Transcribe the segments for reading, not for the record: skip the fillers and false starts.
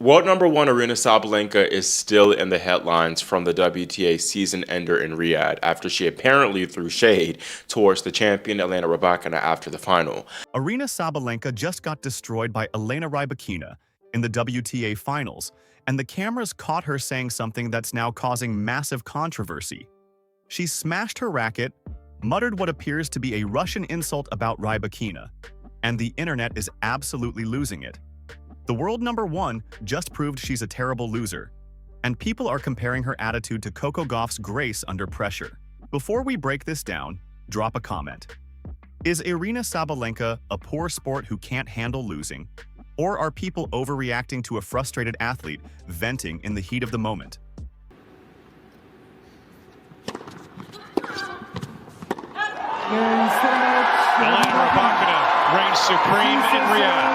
World number one Aryna Sabalenka is still in the headlines from the WTA season ender in Riyadh after she apparently threw shade towards the champion Elena Rybakina after the final. Aryna Sabalenka just got destroyed by Elena Rybakina in the WTA Finals, and the cameras caught her saying something that's now causing massive controversy. She smashed her racket, muttered what appears to be a Russian insult about Rybakina, and the internet is absolutely losing it. The world number one just proved she's a terrible loser, and people are comparing her attitude to Coco Gauff's grace under pressure. Before we break this down, drop a comment. Is Aryna Sabalenka a poor sport who can't handle losing? Or are people overreacting to a frustrated athlete venting in the heat of the moment? Elena Rybakina reigns supreme in Riyadh.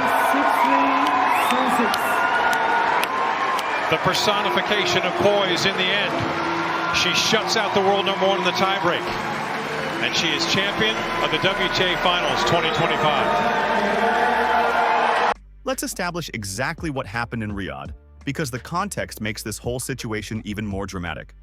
The personification of poise in the end. She shuts out the world number one in the tiebreak. And she is champion of the WTA Finals 2025. Let's establish exactly what happened in Riyadh, because the context makes this whole situation even more dramatic.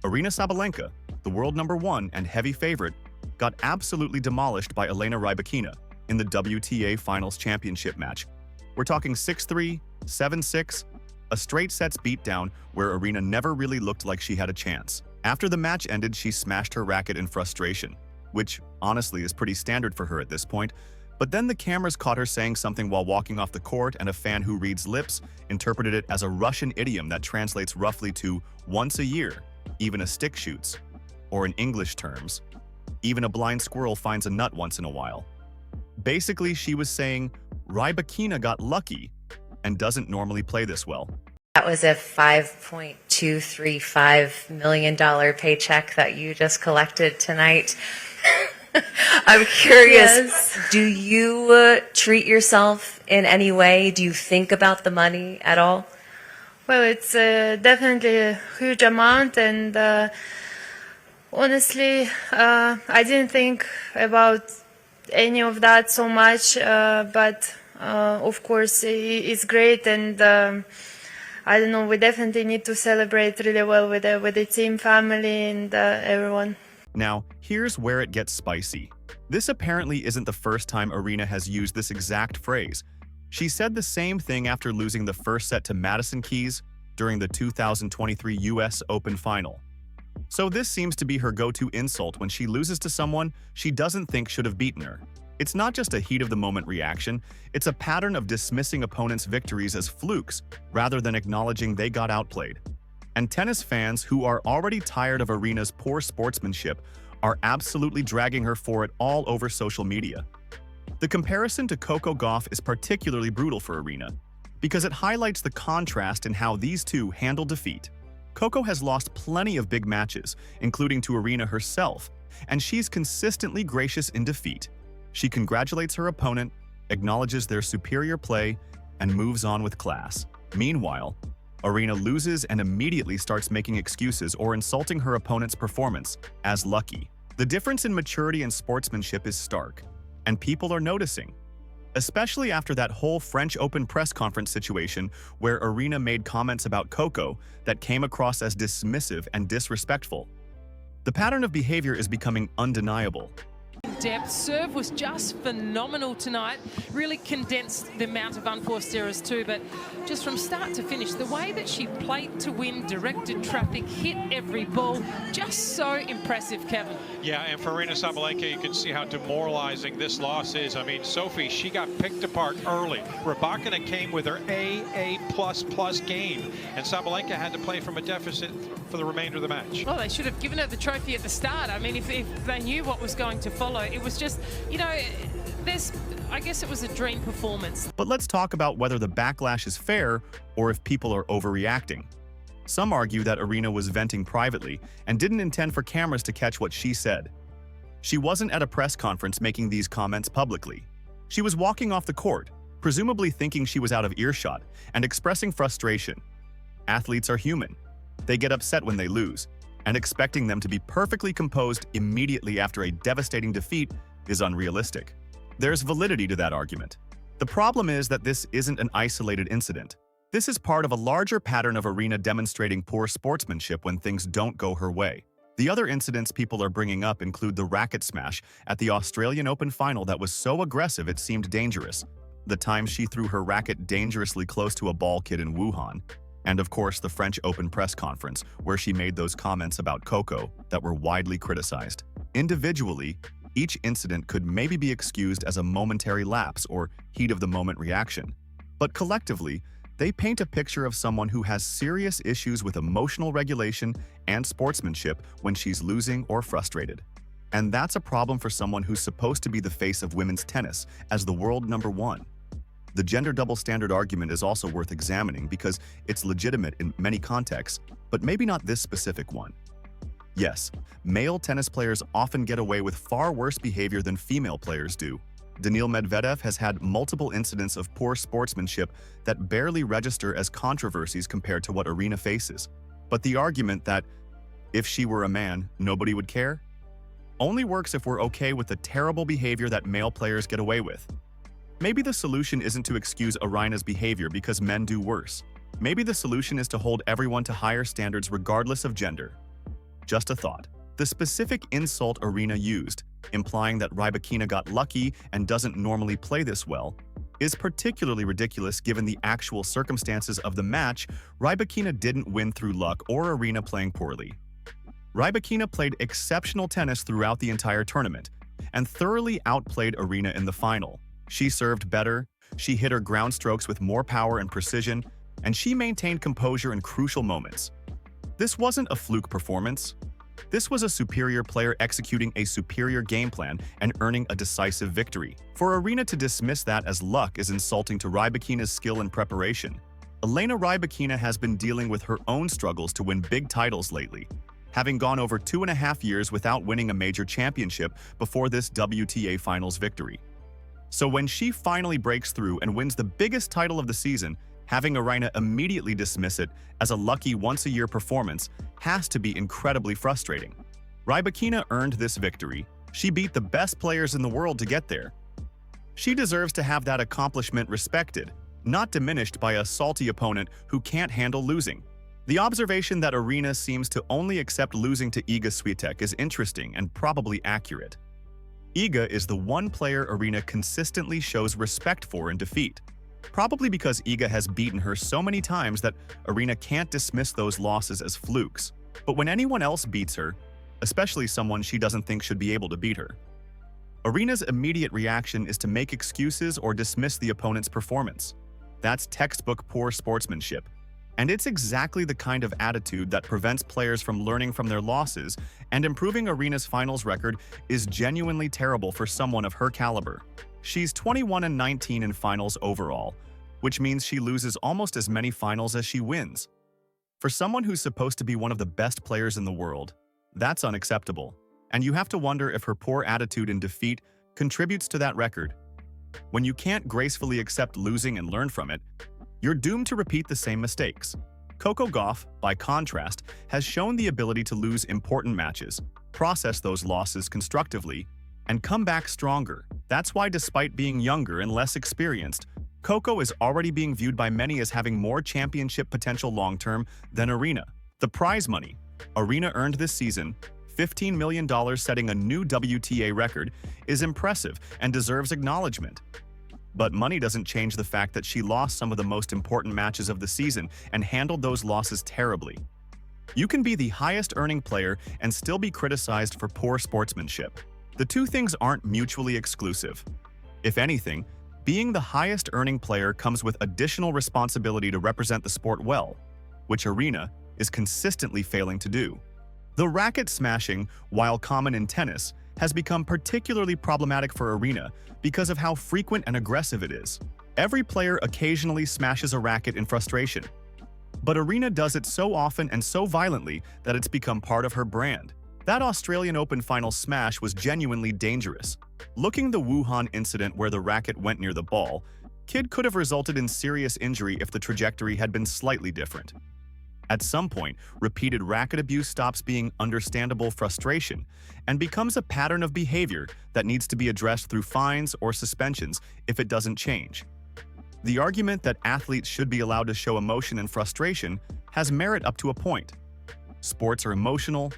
Aryna Sabalenka, the world number one and heavy favorite, got absolutely demolished by Elena Rybakina in the WTA Finals championship match. We're talking 6-3, 7-6, a straight sets beatdown where Aryna never really looked like she had a chance. After the match ended, she smashed her racket in frustration, which honestly is pretty standard for her at this point. But then the cameras caught her saying something while walking off the court, and a fan who reads lips interpreted it as a Russian idiom that translates roughly to once a year, even a stick shoots, or in English terms, even a blind squirrel finds a nut once in a while. Basically, she was saying Rybakina got lucky and doesn't normally play this well. That was a $5.235 million paycheck that you just collected tonight. I'm curious, Yes. do you treat yourself in any way? Do you think about the money at all? Well, it's definitely a huge amount, and honestly, I didn't think about any of that so much, but of course, it's great, and I don't know, we definitely need to celebrate really well with the team, family, and everyone. Now, here's where it gets spicy. This apparently isn't the first time Aryna has used this exact phrase. She said the same thing after losing the first set to Madison Keys during the 2023 US Open Final. So this seems to be her go-to insult when she loses to someone she doesn't think should have beaten her. It's not just a heat-of-the-moment reaction, it's a pattern of dismissing opponents' victories as flukes rather than acknowledging they got outplayed. And tennis fans who are already tired of Aryna's poor sportsmanship are absolutely dragging her for it all over social media. The comparison to Coco Gauff is particularly brutal for Aryna, because it highlights the contrast in how these two handle defeat. Coco has lost plenty of big matches, including to Aryna herself, and she's consistently gracious in defeat. She congratulates her opponent, acknowledges their superior play, and moves on with class. Meanwhile, Aryna loses and immediately starts making excuses or insulting her opponent's performance as lucky. The difference in maturity and sportsmanship is stark, and people are noticing, especially after that whole French Open press conference situation where Aryna made comments about Coco that came across as dismissive and disrespectful. The pattern of behavior is becoming undeniable. Depth. Serve was just phenomenal tonight. Really condensed the amount of unforced errors too, but just from start to finish, the way that she played to win, directed traffic, hit every ball, just so impressive, Kevin. Yeah, and for Aryna Sabalenka, you can see how demoralizing this loss is. I mean, Sophie, she got picked apart early. Rybakina came with her A++ game, and Sabalenka had to play from a deficit for the remainder of the match. Well, they should have given her the trophy at the start. I mean, if they knew what was going to follow, it was just, you know, I guess it was a dream performance. But let's talk about whether the backlash is fair or if people are overreacting. Some argue that Aryna was venting privately and didn't intend for cameras to catch what she said. She wasn't at a press conference making these comments publicly. She was walking off the court, presumably thinking she was out of earshot, and expressing frustration. Athletes are human. They get upset when they lose, and expecting them to be perfectly composed immediately after a devastating defeat is unrealistic. There's validity to that argument. The problem is that this isn't an isolated incident. This is part of a larger pattern of Aryna demonstrating poor sportsmanship when things don't go her way. The other incidents people are bringing up include the racket smash at the Australian Open final that was so aggressive it seemed dangerous, the time she threw her racket dangerously close to a ball kid in Wuhan, and of course the French Open press conference where she made those comments about Coco that were widely criticized. Individually, each incident could maybe be excused as a momentary lapse or heat-of-the-moment reaction, but collectively, they paint a picture of someone who has serious issues with emotional regulation and sportsmanship when she's losing or frustrated. And that's a problem for someone who's supposed to be the face of women's tennis as the world #1. The gender double standard argument is also worth examining because it's legitimate in many contexts, but maybe not this specific one. Yes, male tennis players often get away with far worse behavior than female players do. Daniil Medvedev has had multiple incidents of poor sportsmanship that barely register as controversies compared to what Aryna faces. But the argument that, if she were a man, nobody would care, only works if we're okay with the terrible behavior that male players get away with. Maybe the solution isn't to excuse Aryna's behavior because men do worse. Maybe the solution is to hold everyone to higher standards regardless of gender. Just a thought. The specific insult Aryna used, implying that Rybakina got lucky and doesn't normally play this well, is particularly ridiculous given the actual circumstances of the match. Rybakina didn't win through luck or Aryna playing poorly. Rybakina played exceptional tennis throughout the entire tournament and thoroughly outplayed Aryna in the final. She served better, she hit her ground strokes with more power and precision, and she maintained composure in crucial moments. This wasn't a fluke performance. This was a superior player executing a superior game plan and earning a decisive victory. For Aryna to dismiss that as luck is insulting to Rybakina's skill and preparation. Elena Rybakina has been dealing with her own struggles to win big titles lately, having gone over 2.5 years without winning a major championship before this WTA Finals victory. So when she finally breaks through and wins the biggest title of the season, having Aryna immediately dismiss it as a lucky once-a-year performance has to be incredibly frustrating. Rybakina earned this victory. She beat the best players in the world to get there. She deserves to have that accomplishment respected, not diminished by a salty opponent who can't handle losing. The observation that Aryna seems to only accept losing to Iga Swiatek is interesting and probably accurate. Iga is the one player Aryna consistently shows respect for in defeat, probably because Iga has beaten her so many times that Aryna can't dismiss those losses as flukes. But when anyone else beats her, especially someone she doesn't think should be able to beat her, Aryna's immediate reaction is to make excuses or dismiss the opponent's performance. That's textbook poor sportsmanship. And it's exactly the kind of attitude that prevents players from learning from their losses, and improving Aryna's finals record is genuinely terrible for someone of her caliber. She's 21-19 in finals overall, which means she loses almost as many finals as she wins. For someone who's supposed to be one of the best players in the world, that's unacceptable. And you have to wonder if her poor attitude in defeat contributes to that record. When you can't gracefully accept losing and learn from it, you're doomed to repeat the same mistakes. Coco Gauff, by contrast, has shown the ability to lose important matches, process those losses constructively, and come back stronger. That's why, despite being younger and less experienced, Coco is already being viewed by many as having more championship potential long-term than Aryna. The prize money Aryna earned this season, $15 million, setting a new WTA record, is impressive and deserves acknowledgement. But money doesn't change the fact that she lost some of the most important matches of the season and handled those losses terribly. You can be the highest-earning player and still be criticized for poor sportsmanship. The two things aren't mutually exclusive. If anything, being the highest-earning player comes with additional responsibility to represent the sport well, which Aryna is consistently failing to do. The racket smashing, while common in tennis, has become particularly problematic for Aryna because of how frequent and aggressive it is. Every player occasionally smashes a racket in frustration, but Aryna does it so often and so violently that it's become part of her brand. That Australian Open final smash was genuinely dangerous. Looking the Wuhan incident where the racket went near the ball, kid could have resulted in serious injury if the trajectory had been slightly different. At some point, repeated racket abuse stops being understandable frustration and becomes a pattern of behavior that needs to be addressed through fines or suspensions if it doesn't change. The argument that athletes should be allowed to show emotion and frustration has merit up to a point. Sports are emotional,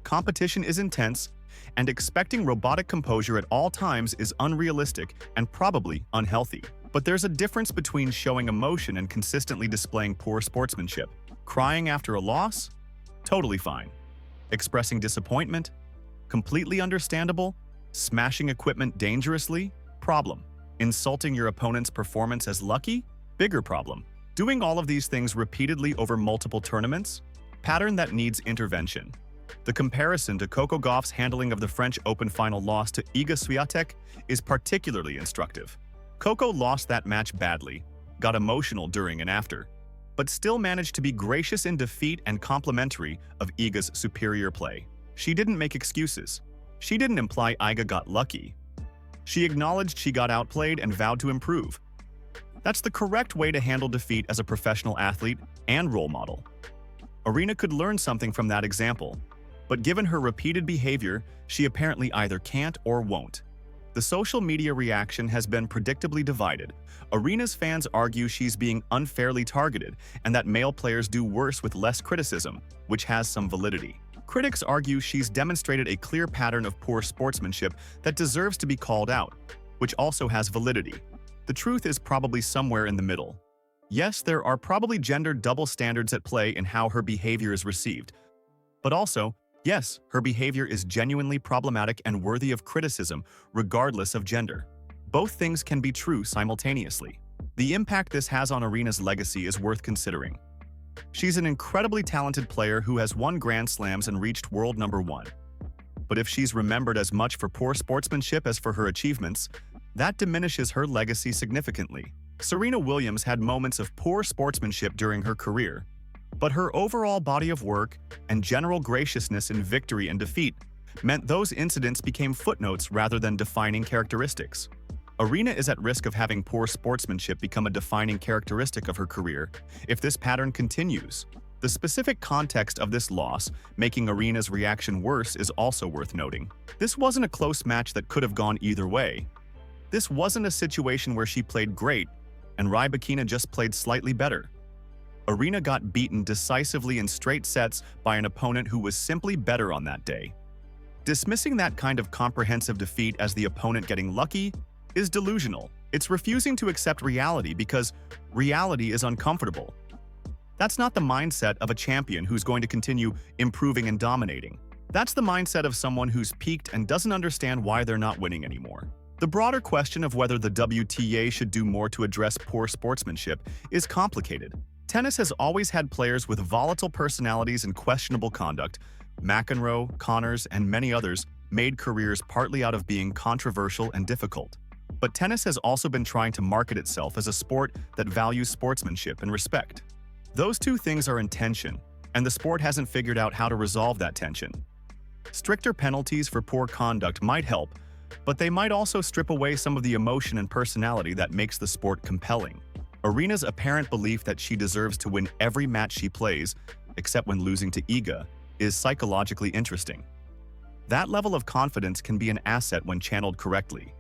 competition is intense, and expecting robotic composure at all times is unrealistic and probably unhealthy. But there's a difference between showing emotion and consistently displaying poor sportsmanship. Crying after a loss? Totally fine. Expressing disappointment? Completely understandable. Smashing equipment dangerously? Problem. Insulting your opponent's performance as lucky? Bigger problem. Doing all of these things repeatedly over multiple tournaments? Pattern that needs intervention. The comparison to Coco Gauff's handling of the French Open final loss to Iga Swiatek is particularly instructive. Coco lost that match badly, got emotional during and after, but still managed to be gracious in defeat and complimentary of Iga's superior play. She didn't make excuses. She didn't imply Iga got lucky. She acknowledged she got outplayed and vowed to improve. That's the correct way to handle defeat as a professional athlete and role model. Aryna could learn something from that example, but given her repeated behavior, she apparently either can't or won't. The social media reaction has been predictably divided. Aryna's fans argue she's being unfairly targeted and that male players do worse with less criticism, which has some validity. Critics argue she's demonstrated a clear pattern of poor sportsmanship that deserves to be called out, which also has validity. The truth is probably somewhere in the middle. Yes, there are probably gender double standards at play in how her behavior is received, but also, yes, her behavior is genuinely problematic and worthy of criticism, regardless of gender. Both things can be true simultaneously. The impact this has on Aryna's legacy is worth considering. She's an incredibly talented player who has won Grand Slams and reached world number 1. But if she's remembered as much for poor sportsmanship as for her achievements, that diminishes her legacy significantly. Serena Williams had moments of poor sportsmanship during her career, but her overall body of work and general graciousness in victory and defeat meant those incidents became footnotes rather than defining characteristics. Aryna is at risk of having poor sportsmanship become a defining characteristic of her career if this pattern continues. The specific context of this loss, making Aryna's reaction worse, is also worth noting. This wasn't a close match that could have gone either way. This wasn't a situation where she played great and Rybakina just played slightly better. Aryna got beaten decisively in straight sets by an opponent who was simply better on that day. Dismissing that kind of comprehensive defeat as the opponent getting lucky is delusional. It's refusing to accept reality because reality is uncomfortable. That's not the mindset of a champion who's going to continue improving and dominating. That's the mindset of someone who's peaked and doesn't understand why they're not winning anymore. The broader question of whether the WTA should do more to address poor sportsmanship is complicated. Tennis has always had players with volatile personalities and questionable conduct. McEnroe, Connors, and many others made careers partly out of being controversial and difficult. But tennis has also been trying to market itself as a sport that values sportsmanship and respect. Those two things are in tension, and the sport hasn't figured out how to resolve that tension. Stricter penalties for poor conduct might help, but they might also strip away some of the emotion and personality that makes the sport compelling. Aryna's apparent belief that she deserves to win every match she plays, except when losing to Iga, is psychologically interesting. That level of confidence can be an asset when channeled correctly,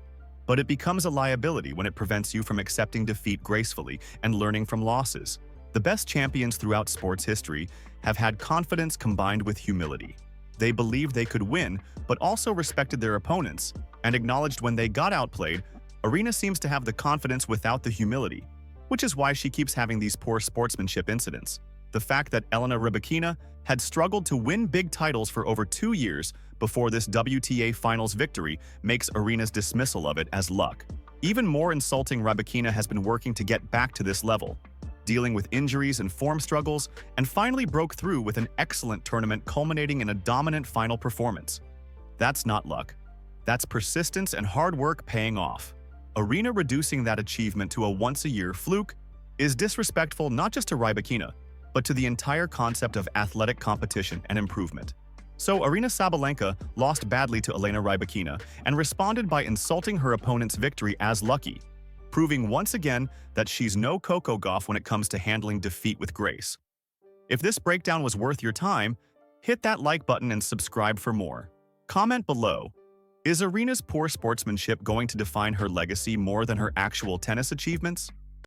but it becomes a liability when it prevents you from accepting defeat gracefully and learning from losses. The best champions throughout sports history have had confidence combined with humility. They believed they could win, but also respected their opponents and acknowledged when they got outplayed. Aryna seems to have the confidence without the humility, which is why she keeps having these poor sportsmanship incidents. The fact that Elena Rybakina had struggled to win big titles for over 2 years before this WTA Finals victory makes Aryna's dismissal of it as luck. Even more insulting, Rybakina has been working to get back to this level, dealing with injuries and form struggles, and finally broke through with an excellent tournament culminating in a dominant final performance. That's not luck. That's persistence and hard work paying off. Aryna reducing that achievement to a once-a-year fluke is disrespectful not just to Rybakina, but to the entire concept of athletic competition and improvement. So Aryna Sabalenka lost badly to Elena Rybakina and responded by insulting her opponent's victory as lucky, proving once again that she's no Coco Gauff when it comes to handling defeat with grace. If this breakdown was worth your time, hit that like button and subscribe for more. Comment below. Is Aryna's poor sportsmanship going to define her legacy more than her actual tennis achievements?